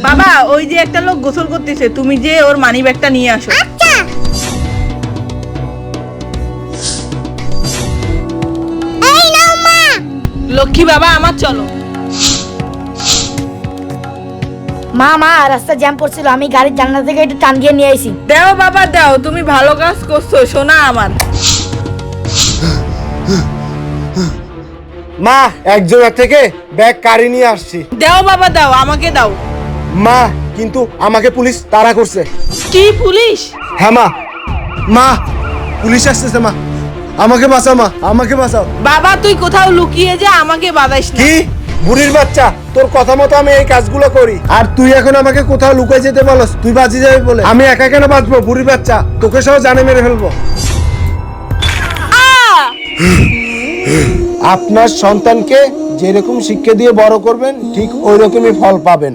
বাবা, ওই যে একটা লোক গোসল করতেছে, তুমি যে ওর মানি ব্যাগটা নিয়ে আসো। আচ্ছা। এই নাও মা। লক্ষ্মী বাবা আমার, চলো। মা মা রাস্তা জ্যাম পড়ছিল, আমি গাড়ির জানলা থেকে একটু টান দিয়ে নিয়ে আইছি। দাও বাবা দাও, তুমি ভালো কাজ করছো সোনা আমার। মা, এক জায়গা থেকে ব্যাগ কারি নিয়ে আসছি। দাও বাবা দাও, আমাকে দাও। মা, কিন্তু আমাকে পুলিশ তাড়া করছে। কি পুলিশ? হ্যাঁ মা, মা পুলিশ আসতেছে মা, আমাকে বাঁচাও মা, আমাকে বাঁচাও। বাবা তুই কোথাও লুকিয়ে যা, আমাকে বাদাইস না। কি বুড়ির বাচ্চা, তোর কথা মতো আমি এই কাজগুলো করি, আর তুই এখন আমাকে কোথাও লুকাই যেতে বলস? তুই বাঁচি যাবে বলে আমি একা কেন বাঁচবো? বুড়ির বাচ্চা, তোকে সহ জানে মেরে ফেলবো। আপনার সন্তানকে যেরকম শিক্ষা দিয়ে বড় করবেন, ঠিক ওই রকমই ফল পাবেন।